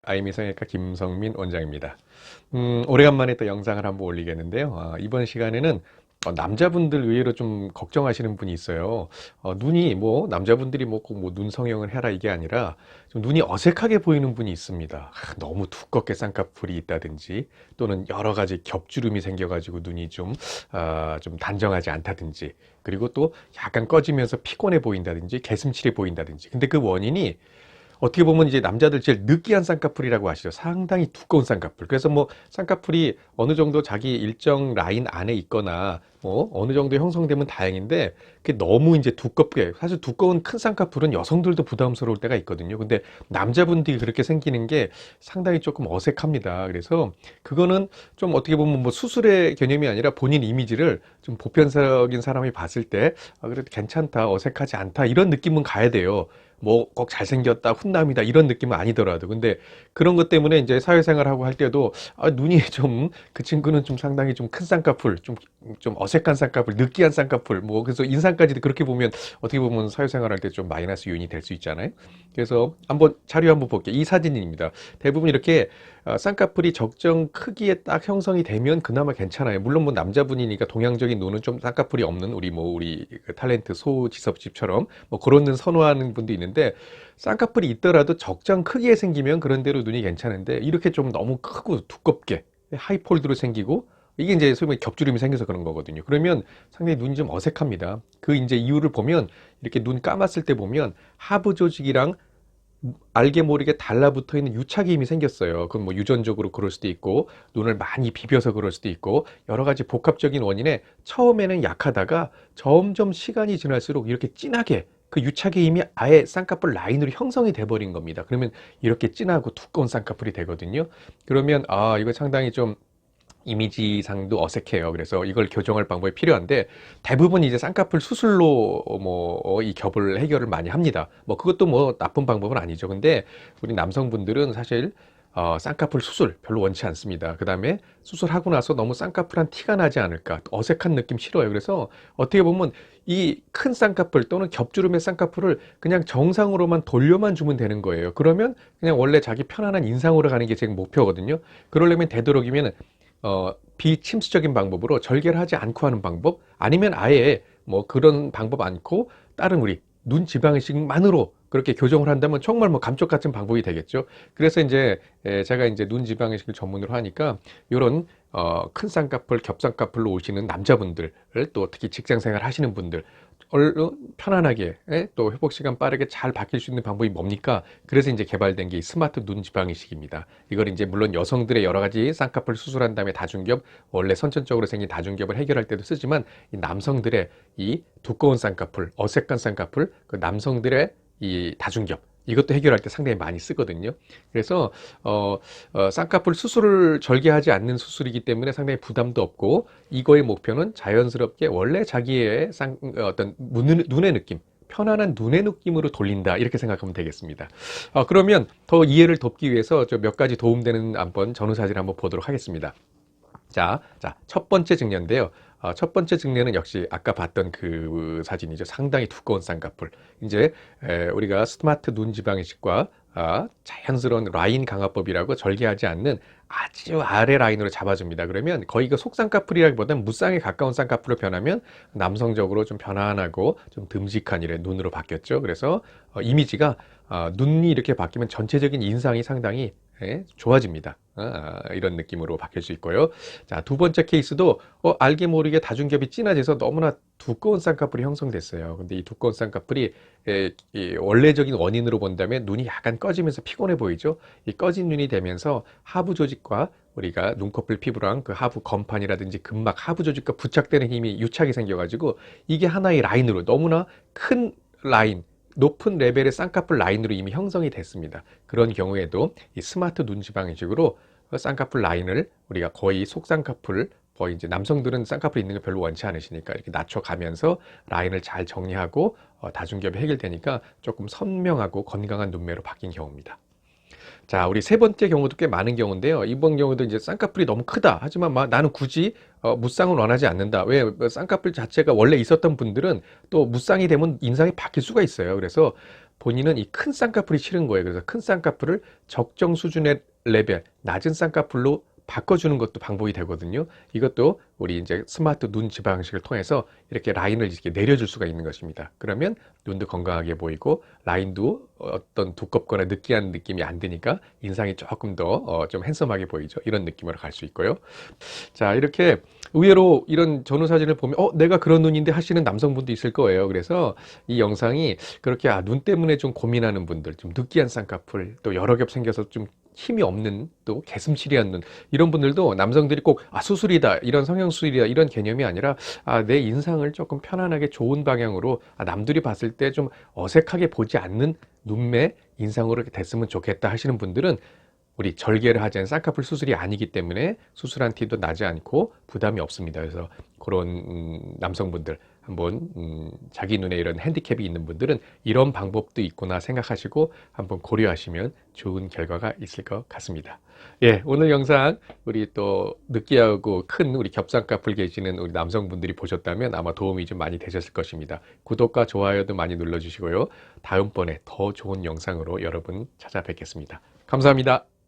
아이미 성형외과 김성민 원장입니다. 오래간만에 또 영상을 한번 올리겠는데요. 이번 시간에는 남자분들 의외로 좀 걱정하시는 분이 있어요. 눈이 뭐 남자분들이 뭐 꼭 뭐 눈 성형을 해라 이게 아니라 좀 눈이 어색하게 보이는 분이 있습니다. 너무 두껍게 쌍꺼풀이 있다든지 또는 여러 가지 겹주름이 생겨가지고 눈이 좀 단정하지 않다든지 그리고 또 약간 꺼지면서 피곤해 보인다든지 개슴츠레 보인다든지. 근데 그 원인이 어떻게 보면 이제 남자들 제일 느끼한 쌍꺼풀이라고 아시죠? 상당히 두꺼운 쌍꺼풀. 그래서 뭐 쌍꺼풀이 어느 정도 자기 일정 라인 안에 있거나 뭐 어느 정도 형성되면 다행인데 그게 너무 이제 두껍게, 사실 두꺼운 큰 쌍꺼풀은 여성들도 부담스러울 때가 있거든요. 근데 남자분들이 그렇게 생기는 게 상당히 조금 어색합니다. 그래서 그거는 좀 어떻게 보면 뭐 수술의 개념이 아니라 본인 이미지를 좀 보편적인 사람이 봤을 때 그래도 괜찮다, 어색하지 않다 이런 느낌은 가야 돼요. 뭐 꼭 잘생겼다, 훈남이다 이런 느낌은 아니더라도. 근데 그런 것 때문에 이제 사회생활하고 할 때도 눈이 좀, 그 친구는 좀 상당히 좀 큰 쌍꺼풀, 좀 어색한 쌍꺼풀, 느끼한 쌍꺼풀, 뭐 그래서 인상까지도 그렇게 보면 어떻게 보면 사회생활할 때 좀 마이너스 요인이 될 수 있잖아요. 그래서 한번 자료 한번 볼게요. 이 사진입니다. 대부분 이렇게 쌍꺼풀이 적정 크기에 딱 형성이 되면 그나마 괜찮아요. 물론 뭐 남자분이니까 동양적인 눈은 좀 쌍꺼풀이 없는 우리 그 탤런트 소지섭집처럼 뭐 그런 눈 선호하는 분도 있는데, 쌍꺼풀이 있더라도 적정 크기에 생기면 그런 대로 눈이 괜찮은데 이렇게 좀 너무 크고 두껍게 하이폴드로 생기고 이게 이제 소위 말해 겹주름이 생겨서 그런 거거든요. 그러면 상당히 눈이 좀 어색합니다. 그 이제 이유를 보면 이렇게 눈 감았을 때 보면 하부 조직이랑 알게 모르게 달라붙어 있는 유착이 이미 생겼어요. 그건 뭐 유전적으로 그럴 수도 있고 눈을 많이 비벼서 그럴 수도 있고 여러 가지 복합적인 원인에 처음에는 약하다가 점점 시간이 지날수록 이렇게 진하게 그 유착이 이미 아예 쌍꺼풀 라인으로 형성이 돼 버린 겁니다. 그러면 이렇게 진하고 두꺼운 쌍꺼풀이 되거든요. 그러면 이거 상당히 좀 이미지상도 어색해요. 그래서 이걸 교정할 방법이 필요한데 대부분 이제 쌍꺼풀 수술로 뭐 이 겹을 해결을 많이 합니다. 뭐 그것도 뭐 나쁜 방법은 아니죠. 근데 우리 남성분들은 사실 쌍꺼풀 수술 별로 원치 않습니다. 그 다음에 수술하고 나서 너무 쌍꺼풀한 티가 나지 않을까, 어색한 느낌 싫어요. 그래서 어떻게 보면 이 큰 쌍꺼풀 또는 겹주름의 쌍꺼풀을 그냥 정상으로만 돌려만 주면 되는 거예요. 그러면 그냥 원래 자기 편안한 인상으로 가는 게 제 목표거든요. 그러려면 되도록이면 비침수적인 방법으로 절개를 하지 않고 하는 방법, 아니면 아예 뭐 그런 방법 않고 다른 우리 눈 지방이식만으로 그렇게 교정을 한다면 정말 뭐 감쪽 같은 방법이 되겠죠. 그래서 이제 제가 이제 눈 지방이식을 전문으로 하니까 이런 큰 쌍꺼풀, 겹쌍꺼풀로 오시는 남자분들을, 또 특히 직장생활 하시는 분들 얼른 편안하게 또 회복 시간 빠르게 잘 바뀔 수 있는 방법이 뭡니까? 그래서 이제 개발된 게 이 스마트 눈 지방 이식입니다. 이걸 이제 물론 여성들의 여러 가지 쌍꺼풀 수술한 다음에 다중겹, 원래 선천적으로 생긴 다중겹을 해결할 때도 쓰지만 이 남성들의 이 두꺼운 쌍꺼풀, 어색한 쌍꺼풀, 그 남성들의 이 다중겹, 이것도 해결할 때 상당히 많이 쓰거든요. 그래서 쌍꺼풀 수술을 절개하지 않는 수술이기 때문에 상당히 부담도 없고, 이거의 목표는 자연스럽게 원래 자기의 어떤 눈의 느낌, 편안한 눈의 느낌으로 돌린다 이렇게 생각하면 되겠습니다. 그러면 더 이해를 돕기 위해서 저 몇 가지 도움되는 한번 전후 사진 한번 보도록 하겠습니다. 자, 첫 번째 증례인데요. 첫 번째 증례는 역시 아까 봤던 그 사진이죠. 상당히 두꺼운 쌍꺼풀. 이제 우리가 스마트 눈 지방 이식과 자연스러운 라인 강화법이라고 절개하지 않는 아주 아래 라인으로 잡아줍니다. 그러면 거의 그 속쌍꺼풀이라기보다는 무쌍에 가까운 쌍꺼풀로 변하면 남성적으로 좀 편안하고 좀 듬직한 이런 눈으로 바뀌었죠. 그래서 이미지가 눈이 이렇게 바뀌면 전체적인 인상이 상당히 좋아집니다. 이런 느낌으로 바뀔 수 있고요. 자, 두 번째 케이스도 알게 모르게 다중겹이 진해져서 너무나 두꺼운 쌍꺼풀이 형성됐어요. 근데 이 두꺼운 쌍꺼풀이 이 원래적인 원인으로 본다면 눈이 약간 꺼지면서 피곤해 보이죠. 이 꺼진 눈이 되면서 하부 조직과 우리가 눈꺼풀 피부랑 그 하부 건판이라든지 근막 하부 조직과 부착되는 힘이 유착이 생겨가지고 이게 하나의 라인으로 너무나 큰 라인, 높은 레벨의 쌍꺼풀 라인으로 이미 형성이 됐습니다. 그런 경우에도 이 스마트 눈 지방 이식으로 쌍꺼풀 라인을 우리가 거의 속쌍꺼풀, 거의 이제 남성들은 쌍꺼풀 있는 거 별로 원치 않으시니까 이렇게 낮춰가면서 라인을 잘 정리하고 다중겹이 해결되니까 조금 선명하고 건강한 눈매로 바뀐 경우입니다. 자, 우리 세 번째 경우도 꽤 많은 경우인데요. 이번 경우도 이제 쌍꺼풀이 너무 크다. 하지만 나는 굳이 무쌍은 원하지 않는다. 왜? 쌍꺼풀 자체가 원래 있었던 분들은 또 무쌍이 되면 인상이 바뀔 수가 있어요. 그래서 본인은 이 큰 쌍꺼풀이 싫은 거예요. 그래서 큰 쌍꺼풀을 적정 수준의 레벨, 낮은 쌍꺼풀로 바꿔주는 것도 방법이 되거든요. 이것도 우리 이제 스마트 눈 지방식을 통해서 이렇게 라인을 이렇게 내려줄 수가 있는 것입니다. 그러면 눈도 건강하게 보이고 라인도 어떤 두껍거나 느끼한 느낌이 안 드니까 인상이 조금 더 좀 핸섬하게 보이죠. 이런 느낌으로 갈 수 있고요. 자, 이렇게 의외로 이런 전후 사진을 보면 내가 그런 눈인데 하시는 남성분도 있을 거예요. 그래서 이 영상이 그렇게 눈 때문에 좀 고민하는 분들, 좀 느끼한 쌍꺼풀, 또 여러 겹 생겨서 좀 힘이 없는, 또 개슴츠리한 눈, 이런 분들도 남성들이 꼭 수술이다, 이런 성형수술이다, 이런 개념이 아니라 내 인상을 조금 편안하게 좋은 방향으로 남들이 봤을 때 좀 어색하게 보지 않는 눈매 인상으로 이렇게 됐으면 좋겠다 하시는 분들은 우리 절개를 하지 않은 쌍꺼풀 수술이 아니기 때문에 수술한 티도 나지 않고 부담이 없습니다. 그래서 그런 남성분들 한번 자기 눈에 이런 핸디캡이 있는 분들은 이런 방법도 있구나 생각하시고 한번 고려하시면 좋은 결과가 있을 것 같습니다. 예, 오늘 영상 우리 또 느끼하고 큰 우리 겹쌍꺼풀 계시는 우리 남성분들이 보셨다면 아마 도움이 좀 많이 되셨을 것입니다. 구독과 좋아요도 많이 눌러주시고요. 다음번에 더 좋은 영상으로 여러분 찾아뵙겠습니다. 감사합니다.